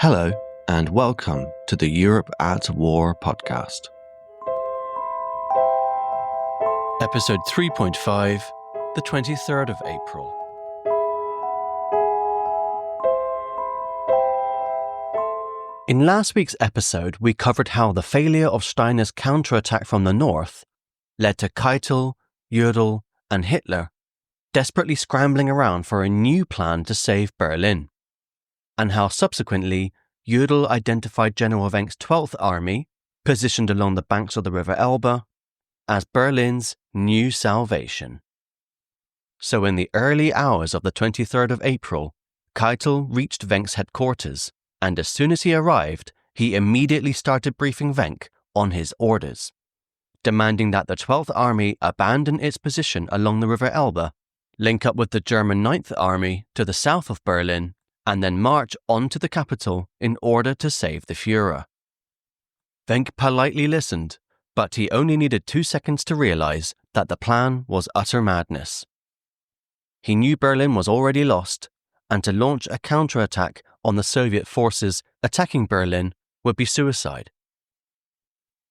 Hello, and welcome to the Europe at War podcast. Episode 3.5, the 23rd of April. In last week's episode, we covered how the failure of Steiner's counterattack from the north led to Keitel, Jodl, and Hitler desperately scrambling around for a new plan to save Berlin, and how subsequently Jodl identified General Wenck's 12th Army, positioned along the banks of the River Elbe, as Berlin's new salvation. So in the early hours of the 23rd of April, Keitel reached Wenck's headquarters, and as soon as he arrived, he immediately started briefing Wenck on his orders, demanding that the 12th Army abandon its position along the River Elbe, link up with the German 9th Army to the south of Berlin, and then march on to the capital in order to save the Führer. Wenck politely listened, but he only needed 2 seconds to realize that the plan was utter madness. He knew Berlin was already lost, and to launch a counterattack on the Soviet forces attacking Berlin would be suicide.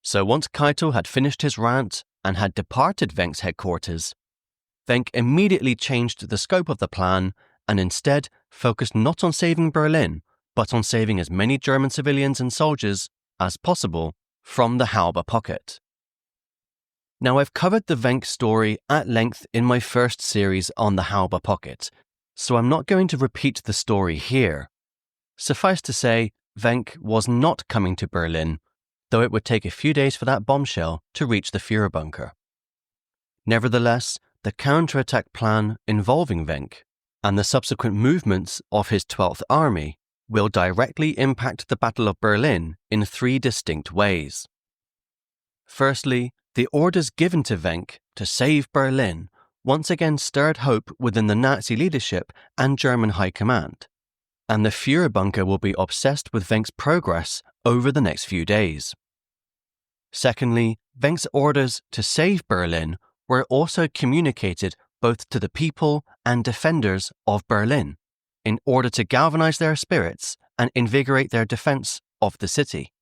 So once Keitel had finished his rant and had departed Wenck's headquarters, Wenck immediately changed the scope of the plan and instead focused not on saving Berlin, but on saving as many German civilians and soldiers as possible from the Halbe pocket. Now, I've covered the Wenck story at length in my first series on the Halbe pocket, so I'm not going to repeat the story here. Suffice to say, Wenck was not coming to Berlin, though it would take a few days for that bombshell to reach the Führer bunker. Nevertheless, the counterattack plan involving Wenck and the subsequent movements of his 12th Army will directly impact the Battle of Berlin in 3 distinct ways. Firstly, the orders given to Wenck to save Berlin once again stirred hope within the Nazi leadership and German high command, and the Führer bunker will be obsessed with Wenck's progress over the next few days. Secondly, Wenck's orders to save Berlin were also communicated both to the people and defenders of Berlin in order to galvanize their spirits and invigorate their defense of the city.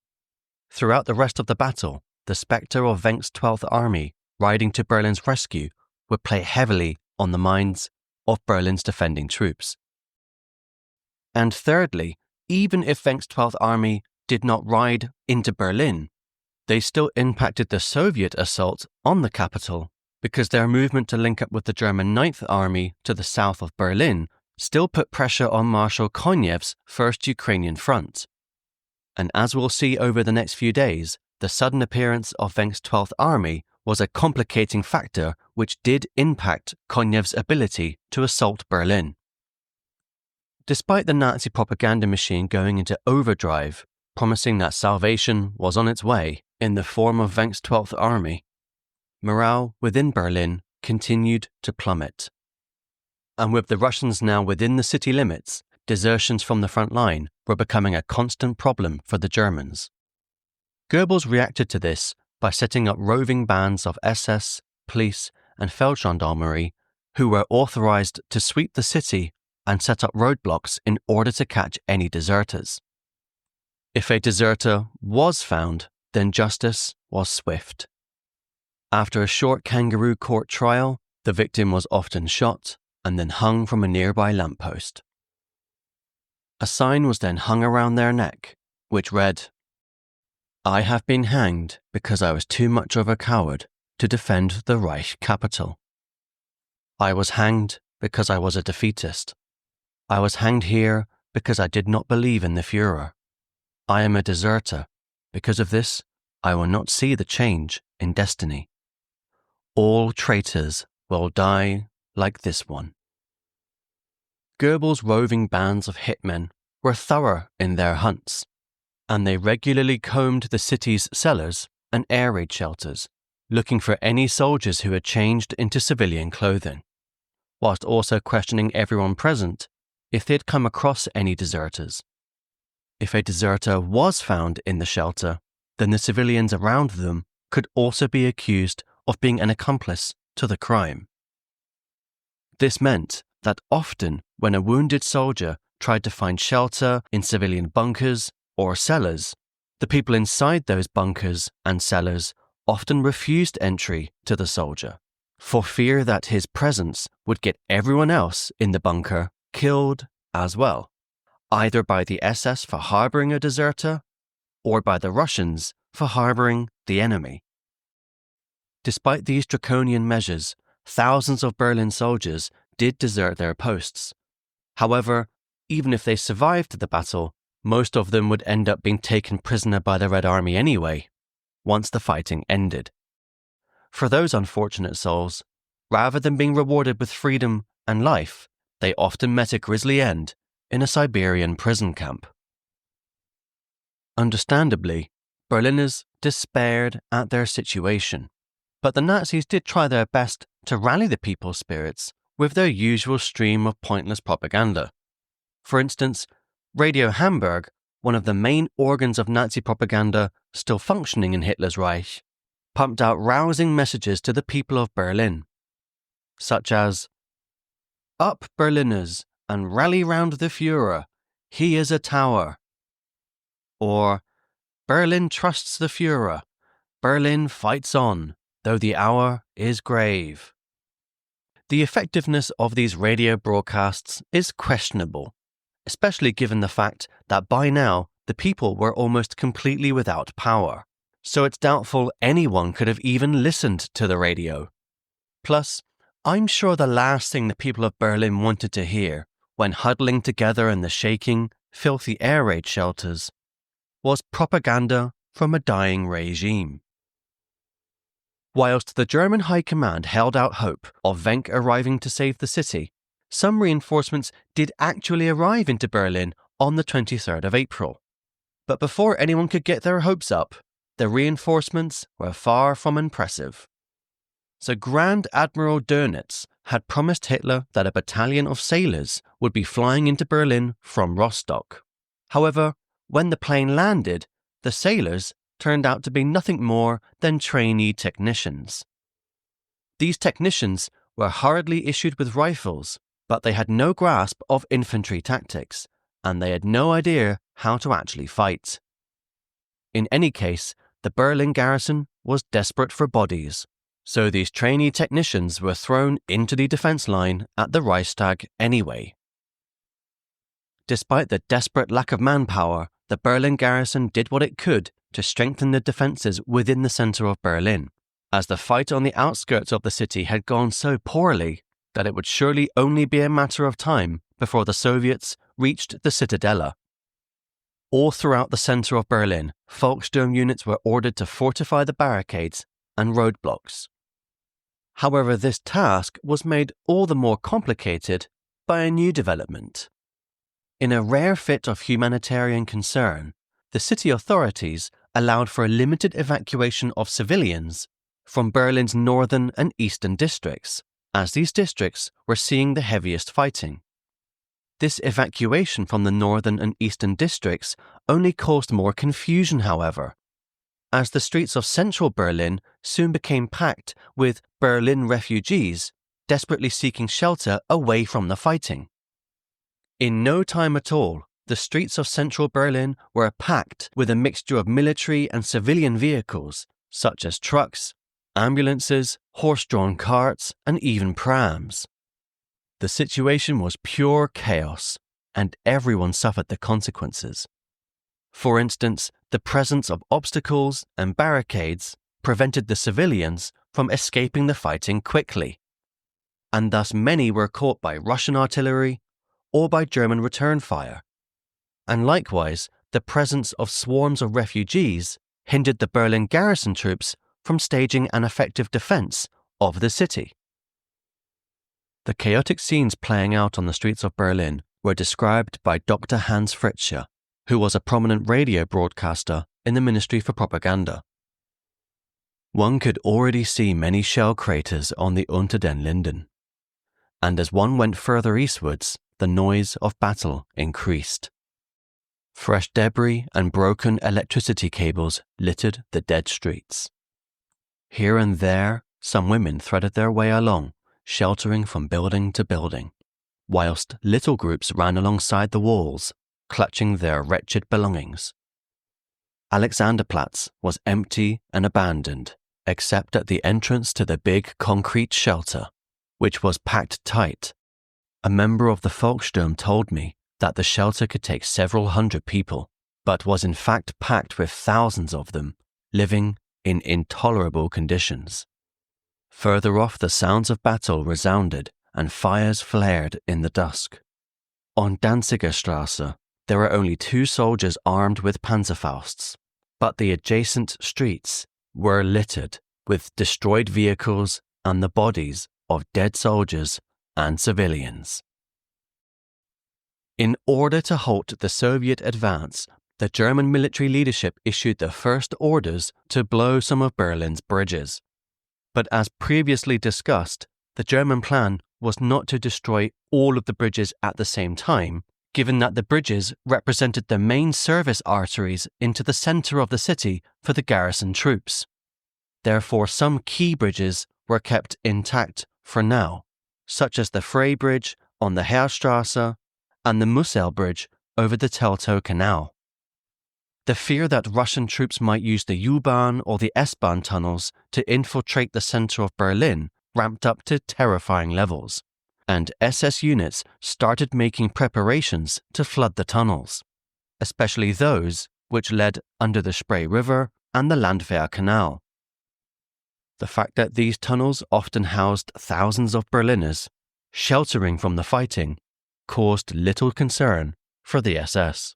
Throughout the rest of the battle, the spectre of Wenck's 12th Army riding to Berlin's rescue would play heavily on the minds of Berlin's defending troops. And thirdly, even if Wenck's 12th Army did not ride into Berlin, they still impacted the Soviet assault on the capital, because their movement to link up with the German 9th Army to the south of Berlin still put pressure on Marshal Konev's First Ukrainian Front. And as we'll see over the next few days, the sudden appearance of Wenck's 12th Army was a complicating factor which did impact Konev's ability to assault Berlin. Despite the Nazi propaganda machine going into overdrive, promising that salvation was on its way in the form of Wenck's 12th Army, morale within Berlin continued to plummet. And with the Russians now within the city limits, desertions from the front line were becoming a constant problem for the Germans. Goebbels reacted to this by setting up roving bands of SS, police, and Feldgendarmerie who were authorized to sweep the city and set up roadblocks in order to catch any deserters. If a deserter was found, then justice was swift. After a short kangaroo court trial, the victim was often shot and then hung from a nearby lamppost. A sign was then hung around their neck, which read, "I have been hanged because I was too much of a coward to defend the Reich capital. I was hanged because I was a defeatist. I was hanged here because I did not believe in the Führer. I am a deserter. Because of this, I will not see the change in destiny. All traitors will die like this one." Goebbels' roving bands of hitmen were thorough in their hunts, and they regularly combed the city's cellars and air raid shelters, looking for any soldiers who had changed into civilian clothing, whilst also questioning everyone present if they had come across any deserters. If a deserter was found in the shelter, then the civilians around them could also be accused of being an accomplice to the crime. This meant that often when a wounded soldier tried to find shelter in civilian bunkers or cellars, the people inside those bunkers and cellars often refused entry to the soldier, for fear that his presence would get everyone else in the bunker killed as well, either by the SS for harboring a deserter or by the Russians for harboring the enemy. Despite these draconian measures, thousands of Berlin soldiers did desert their posts. However, even if they survived the battle, most of them would end up being taken prisoner by the Red Army anyway, once the fighting ended. For those unfortunate souls, rather than being rewarded with freedom and life, they often met a grisly end in a Siberian prison camp. Understandably, Berliners despaired at their situation, but the Nazis did try their best to rally the people's spirits with their usual stream of pointless propaganda. For instance, Radio Hamburg, one of the main organs of Nazi propaganda still functioning in Hitler's Reich, pumped out rousing messages to the people of Berlin, such as, "Up, Berliners, and rally round the Führer, he is a tower," or "Berlin trusts the Führer, Berlin fights on, though the hour is grave." The effectiveness of these radio broadcasts is questionable, especially given the fact that by now the people were almost completely without power, so it's doubtful anyone could have even listened to the radio. Plus, I'm sure the last thing the people of Berlin wanted to hear when huddling together in the shaking, filthy air raid shelters was propaganda from a dying regime. Whilst the German High Command held out hope of Wenck arriving to save the city, some reinforcements did actually arrive into Berlin on the 23rd of April. But before anyone could get their hopes up, the reinforcements were far from impressive. So Grand Admiral Dönitz had promised Hitler that a battalion of sailors would be flying into Berlin from Rostock. However, when the plane landed, the sailors turned out to be nothing more than trainee technicians. These technicians were hurriedly issued with rifles, but they had no grasp of infantry tactics, and they had no idea how to actually fight. In any case, the Berlin garrison was desperate for bodies, so these trainee technicians were thrown into the defense line at the Reichstag anyway. Despite the desperate lack of manpower, the Berlin garrison did what it could to strengthen the defences within the centre of Berlin, as the fight on the outskirts of the city had gone so poorly that it would surely only be a matter of time before the Soviets reached the Citadella. All throughout the centre of Berlin, Volkssturm units were ordered to fortify the barricades and roadblocks. However, this task was made all the more complicated by a new development. In a rare fit of humanitarian concern, the city authorities allowed for a limited evacuation of civilians from Berlin's northern and eastern districts, as these districts were seeing the heaviest fighting. This evacuation from the northern and eastern districts only caused more confusion, however, as the streets of central Berlin soon became packed with Berlin refugees desperately seeking shelter away from the fighting. In no time at all, the streets of central Berlin were packed with a mixture of military and civilian vehicles, such as trucks, ambulances, horse-drawn carts, and even prams. The situation was pure chaos, and everyone suffered the consequences. For instance, the presence of obstacles and barricades prevented the civilians from escaping the fighting quickly, and thus many were caught by Russian artillery or by German return fire. And likewise, the presence of swarms of refugees hindered the Berlin garrison troops from staging an effective defense of the city. The chaotic scenes playing out on the streets of Berlin were described by Dr. Hans Fritzsche, who was a prominent radio broadcaster in the Ministry for Propaganda. One could already see many shell craters on the Unter den Linden, and as one went further eastwards, the noise of battle increased. Fresh debris and broken electricity cables littered the dead streets. Here and there, some women threaded their way along, sheltering from building to building, whilst little groups ran alongside the walls, clutching their wretched belongings. Alexanderplatz was empty and abandoned, except at the entrance to the big concrete shelter, which was packed tight. A member of the Volkssturm told me that the shelter could take several hundred people, but was in fact packed with thousands of them, living in intolerable conditions. Further off, the sounds of battle resounded and fires flared in the dusk. On Danziger Strasse, there were only 2 soldiers armed with Panzerfausts, but the adjacent streets were littered with destroyed vehicles and the bodies of dead soldiers and civilians. In order to halt the Soviet advance, the German military leadership issued the first orders to blow some of Berlin's bridges. But as previously discussed, the German plan was not to destroy all of the bridges at the same time, given that the bridges represented the main service arteries into the center of the city for the garrison troops. Therefore, some key bridges were kept intact for now, such as the Frey Bridge on the Heerstrasse and the Mussel Bridge over the Teltow Canal. The fear that Russian troops might use the U-Bahn or the S-Bahn tunnels to infiltrate the center of Berlin ramped up to terrifying levels, and SS units started making preparations to flood the tunnels, especially those which led under the Spree River and the Landwehr Canal. The fact that these tunnels often housed thousands of Berliners, sheltering from the fighting, caused little concern for the SS.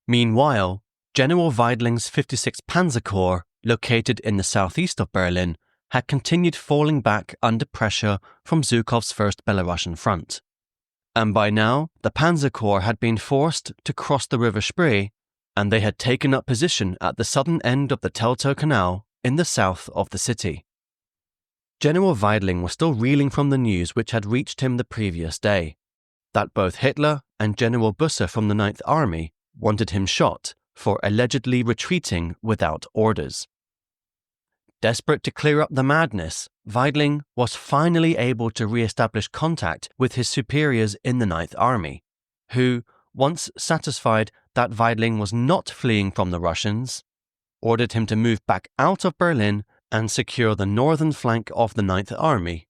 Meanwhile, General Weidling's 56th Panzer Corps, located in the southeast of Berlin, had continued falling back under pressure from Zhukov's First Belarusian Front. And by now, the Panzer Corps had been forced to cross the River Spree, and they had taken up position at the southern end of the Teltow Canal in the south of the city. General Weidling was still reeling from the news which had reached him the previous day, that both Hitler and General Busse from the 9th Army wanted him shot for allegedly retreating without orders. Desperate to clear up the madness, Weidling was finally able to re-establish contact with his superiors in the 9th Army, who, once satisfied that Weidling was not fleeing from the Russians, ordered him to move back out of Berlin and secure the northern flank of the 9th Army.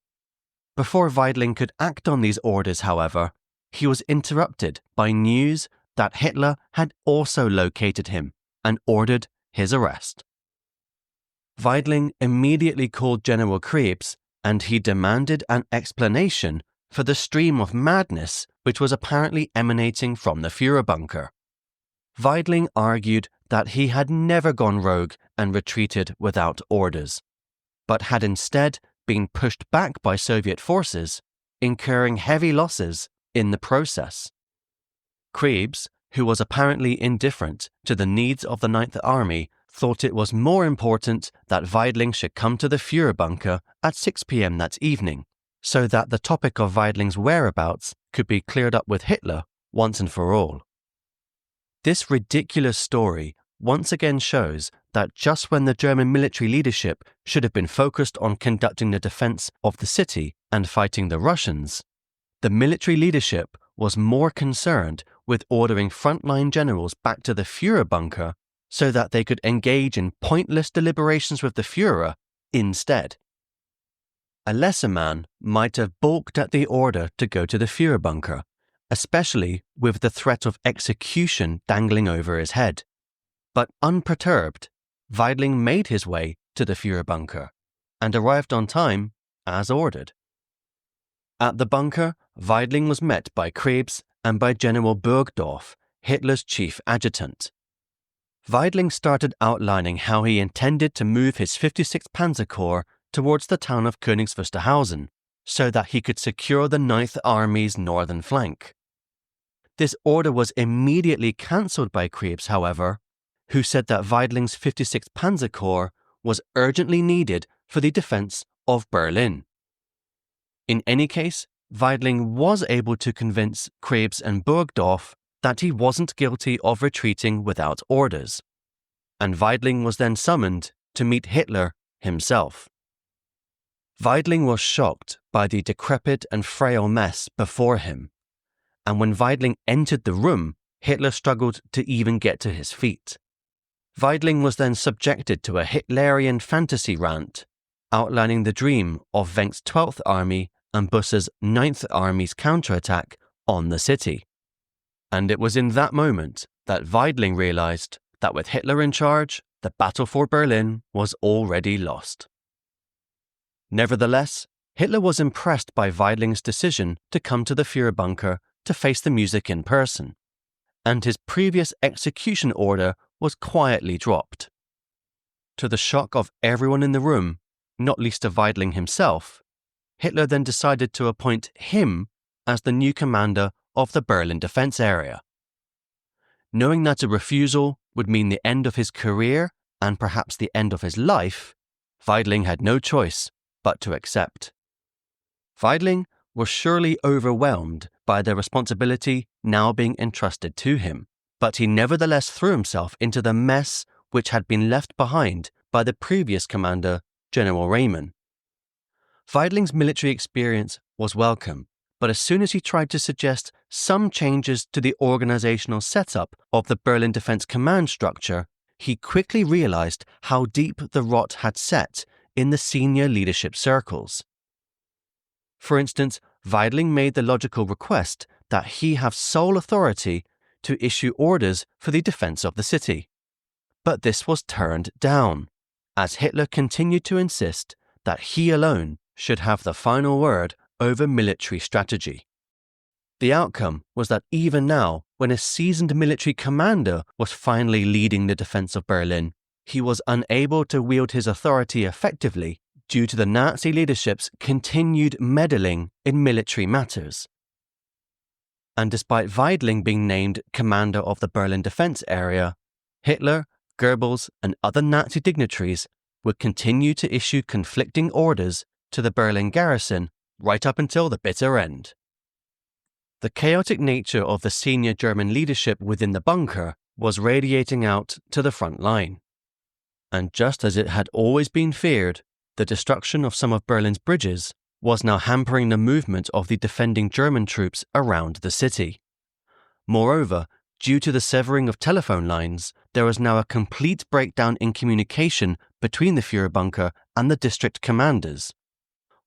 Before Weidling could act on these orders, however, he was interrupted by news that Hitler had also located him and ordered his arrest. Weidling immediately called General Krebs, and he demanded an explanation for the stream of madness which was apparently emanating from the Führerbunker. Weidling argued that he had never gone rogue and retreated without orders, but had instead been pushed back by Soviet forces, incurring heavy losses in the process. Krebs, who was apparently indifferent to the needs of the 9th Army, thought it was more important that Weidling should come to the Führerbunker at 6 p.m. that evening, so that the topic of Weidling's whereabouts could be cleared up with Hitler once and for all. This ridiculous story once again shows that just when the German military leadership should have been focused on conducting the defense of the city and fighting the Russians, the military leadership was more concerned with ordering frontline generals back to the Führerbunker so that they could engage in pointless deliberations with the Führer instead. A lesser man might have balked at the order to go to the Führerbunker, especially with the threat of execution dangling over his head. But unperturbed, Weidling made his way to the Führerbunker and arrived on time as ordered. At the bunker, Weidling was met by Krebs and by General Burgdorf, Hitler's chief adjutant. Weidling started outlining how he intended to move his 56th Panzer Corps towards the town of Königs Wusterhausen so that he could secure the 9th Army's northern flank. This order was immediately cancelled by Krebs, however, who said that Weidling's 56th Panzer Corps was urgently needed for the defense of Berlin. In any case, Weidling was able to convince Krebs and Burgdorf that he wasn't guilty of retreating without orders, and Weidling was then summoned to meet Hitler himself. Weidling was shocked by the decrepit and frail mess before him, and when Weidling entered the room, Hitler struggled to even get to his feet. Weidling was then subjected to a Hitlerian fantasy rant, outlining the dream of Wenck's 12th Army and Busse's 9th Army's counterattack on the city. And it was in that moment that Weidling realized that with Hitler in charge, the battle for Berlin was already lost. Nevertheless, Hitler was impressed by Weidling's decision to come to the Führerbunker to face the music in person, and his previous execution order was quietly dropped. To the shock of everyone in the room, not least of Weidling himself, Hitler then decided to appoint him as the new commander of the Berlin defense area. Knowing that a refusal would mean the end of his career and perhaps the end of his life, Weidling had no choice but to accept. Weidling was surely overwhelmed by the responsibility now being entrusted to him, but he nevertheless threw himself into the mess which had been left behind by the previous commander, General Wenck. Weidling's military experience was welcome, but as soon as he tried to suggest some changes to the organizational setup of the Berlin Defense Command structure, he quickly realized how deep the rot had set in the senior leadership circles. For instance, Weidling made the logical request that he have sole authority to issue orders for the defense of the city. But this was turned down, as Hitler continued to insist that he alone should have the final word over military strategy. The outcome was that even now, when a seasoned military commander was finally leading the defense of Berlin, he was unable to wield his authority effectively due to the Nazi leadership's continued meddling in military matters. And despite Weidling being named commander of the Berlin defense area, Hitler, Goebbels, and other Nazi dignitaries would continue to issue conflicting orders to the Berlin garrison right up until the bitter end. The chaotic nature of the senior German leadership within the bunker was radiating out to the front line. And just as it had always been feared, the destruction of some of Berlin's bridges was now hampering the movement of the defending German troops around the city. Moreover, due to the severing of telephone lines, there was now a complete breakdown in communication between the Führerbunker and the district commanders,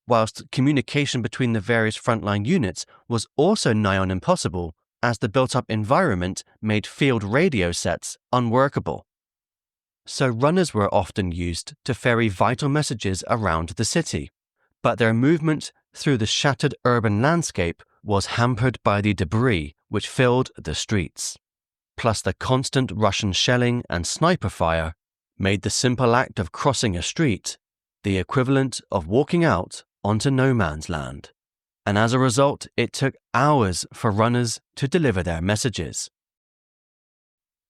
whilst communication between the various frontline units was also nigh on impossible, as the built-up environment made field radio sets unworkable. So runners were often used to ferry vital messages around the city, but their movement through the shattered urban landscape was hampered by the debris which filled the streets. Plus the constant Russian shelling and sniper fire made the simple act of crossing a street the equivalent of walking out onto no man's land, and as a result it took hours for runners to deliver their messages.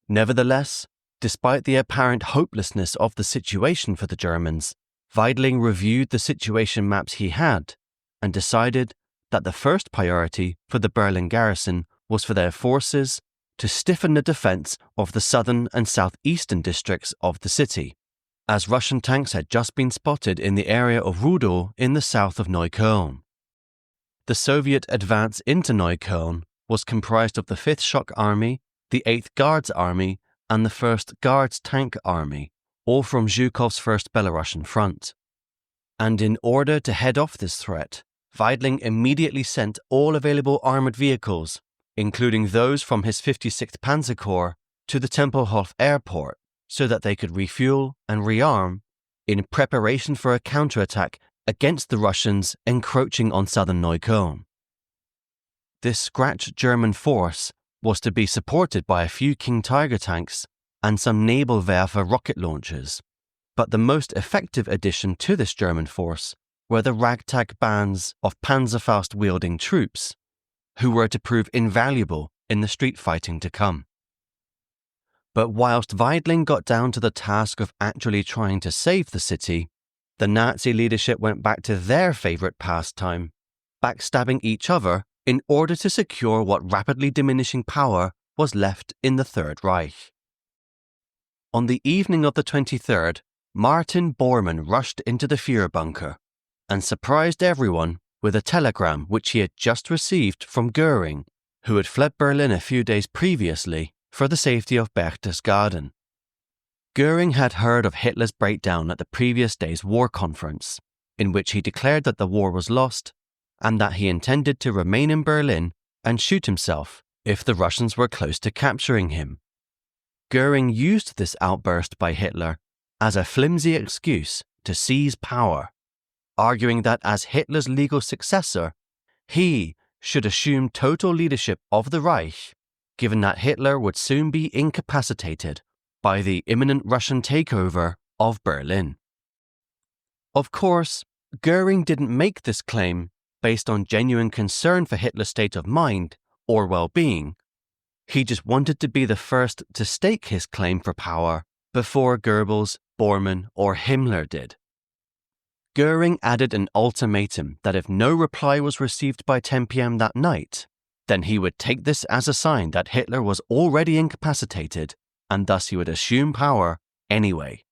Nevertheless, despite the apparent hopelessness of the situation for the Germans, Weidling reviewed the situation maps he had and decided that the first priority for the Berlin garrison was for their forces to stiffen the defense of the southern and southeastern districts of the city, as Russian tanks had just been spotted in the area of Rudow in the south of Neukölln. The Soviet advance into Neukölln was comprised of the 5th Shock Army, the 8th Guards Army, and the 1st Guards Tank Army, all from Zhukov's First Belarusian Front. And in order to head off this threat, Weidling immediately sent all available armoured vehicles, including those from his 56th Panzer Corps, to the Tempelhof airport so that they could refuel and rearm in preparation for a counterattack against the Russians encroaching on southern Neukölln. This scratch German force was to be supported by a few King Tiger tanks and some Nebelwerfer rocket launchers, but the most effective addition to this German force were the ragtag bands of Panzerfaust-wielding troops, who were to prove invaluable in the street fighting to come. But whilst Weidling got down to the task of actually trying to save the city, the Nazi leadership went back to their favourite pastime, backstabbing each other in order to secure what rapidly diminishing power was left in the Third Reich. On the evening of the 23rd, Martin Bormann rushed into the Führerbunker, and surprised everyone with a telegram which he had just received from Göring, who had fled Berlin a few days previously for the safety of Berchtesgaden. Göring had heard of Hitler's breakdown at the previous day's war conference, in which he declared that the war was lost and that he intended to remain in Berlin and shoot himself if the Russians were close to capturing him. Göring used this outburst by Hitler as a flimsy excuse to seize power, arguing that as Hitler's legal successor, he should assume total leadership of the Reich, given that Hitler would soon be incapacitated by the imminent Russian takeover of Berlin. Of course, Göring didn't make this claim based on genuine concern for Hitler's state of mind or well-being. He just wanted to be the first to stake his claim for power before Goebbels, Bormann, or Himmler did. Göring added an ultimatum that if no reply was received by 10 p.m. that night, then he would take this as a sign that Hitler was already incapacitated and thus he would assume power anyway.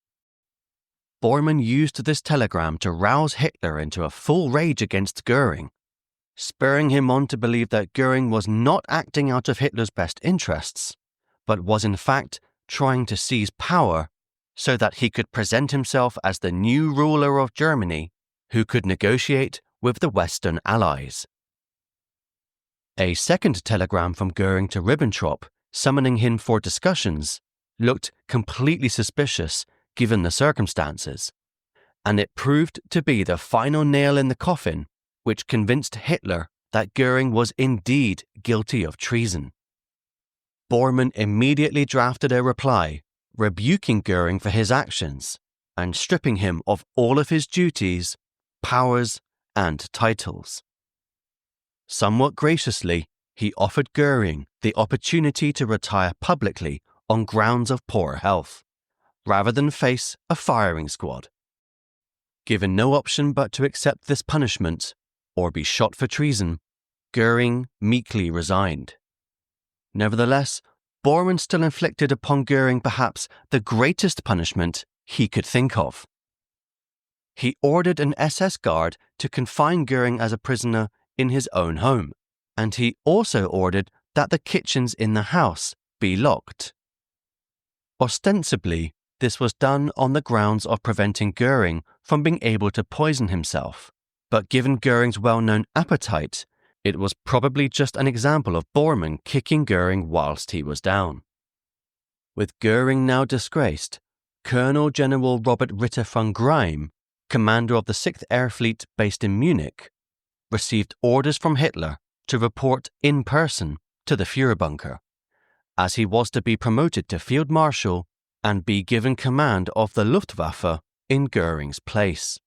Bormann used this telegram to rouse Hitler into a full rage against Göring, spurring him on to believe that Göring was not acting out of Hitler's best interests, but was in fact trying to seize power so that he could present himself as the new ruler of Germany who could negotiate with the Western Allies. A second telegram from Göring to Ribbentrop, summoning him for discussions, looked completely suspicious given the circumstances, and it proved to be the final nail in the coffin which convinced Hitler that Göring was indeed guilty of treason. Bormann immediately drafted a reply rebuking Göring for his actions and stripping him of all of his duties, powers, and titles. Somewhat graciously, he offered Göring the opportunity to retire publicly on grounds of poor health, rather than face a firing squad. Given no option but to accept this punishment, or be shot for treason, Göring meekly resigned. Nevertheless, Bormann still inflicted upon Göring perhaps the greatest punishment he could think of. He ordered an SS guard to confine Göring as a prisoner in his own home, and he also ordered that the kitchens in the house be locked. Ostensibly, this was done on the grounds of preventing Göring from being able to poison himself, but given Göring's well-known appetite, it was probably just an example of Bormann kicking Göring whilst he was down. With Göring now disgraced, Colonel General Robert Ritter von Greim, commander of the 6th Air Fleet based in Munich, received orders from Hitler to report in person to the Führerbunker, as he was to be promoted to Field Marshal and be given command of the Luftwaffe in Göring's place.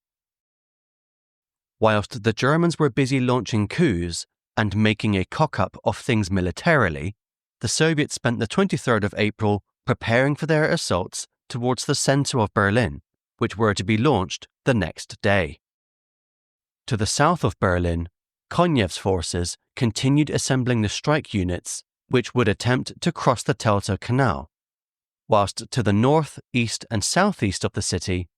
Whilst the Germans were busy launching coups and making a cock-up of things militarily, the Soviets spent the 23rd of April preparing for their assaults towards the centre of Berlin, which were to be launched the next day. To the south of Berlin, Konev's forces continued assembling the strike units which would attempt to cross the Teltow Canal, whilst to the north, east and southeast of the city,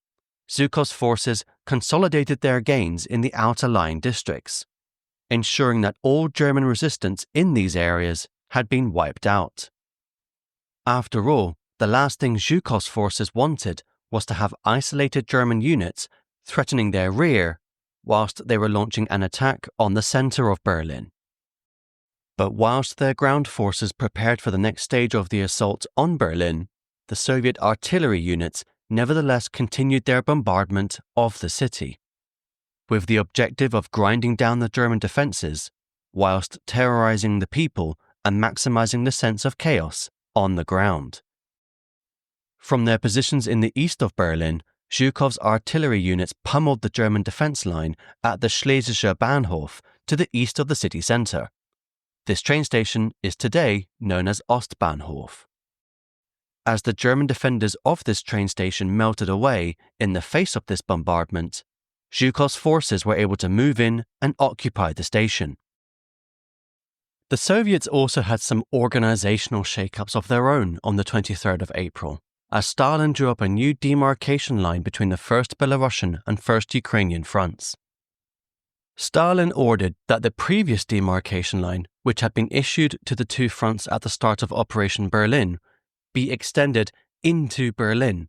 Zhukov's forces consolidated their gains in the outer line districts, ensuring that all German resistance in these areas had been wiped out. After all, the last thing Zhukov's forces wanted was to have isolated German units threatening their rear whilst they were launching an attack on the centre of Berlin. But whilst their ground forces prepared for the next stage of the assault on Berlin, the Soviet artillery units nevertheless continued their bombardment of the city, with the objective of grinding down the German defences, whilst terrorising the people and maximising the sense of chaos on the ground. From their positions in the east of Berlin, Zhukov's artillery units pummeled the German defence line at the Schlesischer Bahnhof to the east of the city centre. This train station is today known as Ostbahnhof. As the German defenders of this train station melted away in the face of this bombardment, Zhukov's forces were able to move in and occupy the station. The Soviets also had some organizational shake-ups of their own on the 23rd of April, as Stalin drew up a new demarcation line between the First Belarusian and First Ukrainian fronts, Stalin ordered that the previous demarcation line, which had been issued to the two fronts at the start of Operation Berlin, be extended into Berlin.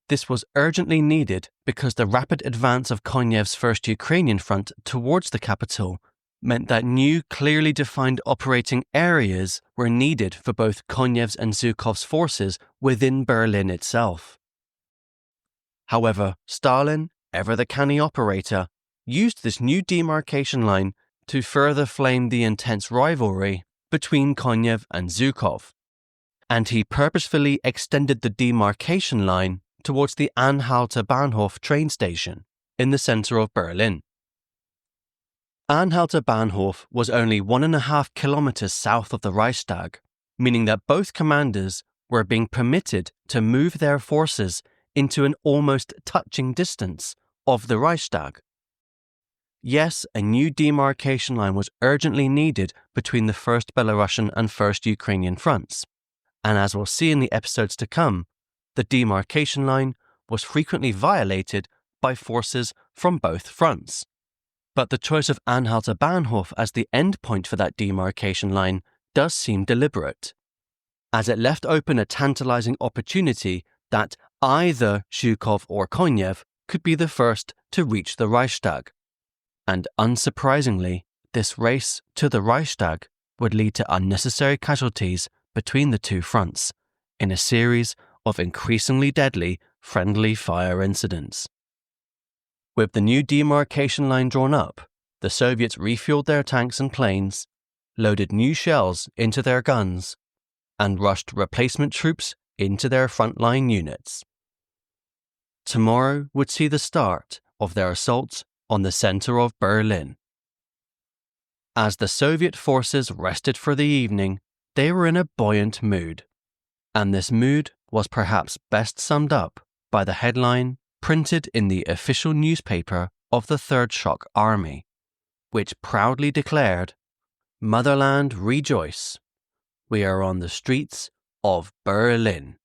This was urgently needed because the rapid advance of Konev's First Ukrainian Front towards the capital meant that new, clearly defined operating areas were needed for both Konev's and Zhukov's forces within Berlin itself. However, Stalin, ever the canny operator, used this new demarcation line to further flame the intense rivalry between Konev and Zhukov, and he purposefully extended the demarcation line towards the Anhalter Bahnhof train station in the center of Berlin. Anhalter Bahnhof was only 1.5 kilometers south of the Reichstag, meaning that both commanders were being permitted to move their forces into an almost touching distance of the Reichstag. Yes, a new demarcation line was urgently needed between the First Belarusian and First Ukrainian fronts, and as we'll see in the episodes to come, the demarcation line was frequently violated by forces from both fronts. But the choice of Anhalter Bahnhof as the endpoint for that demarcation line does seem deliberate, as it left open a tantalizing opportunity that either Zhukov or Konev could be the first to reach the Reichstag. And unsurprisingly, this race to the Reichstag would lead to unnecessary casualties between the two fronts in a series of increasingly deadly friendly fire incidents. With the new demarcation line drawn up, the Soviets refueled their tanks and planes, loaded new shells into their guns, and rushed replacement troops into their frontline units. Tomorrow would see the start of their assault on the center of Berlin. As the Soviet forces rested for the evening, they were in a buoyant mood, and this mood was perhaps best summed up by the headline printed in the official newspaper of the Third Shock Army, which proudly declared, "Motherland, rejoice! We are on the streets of Berlin."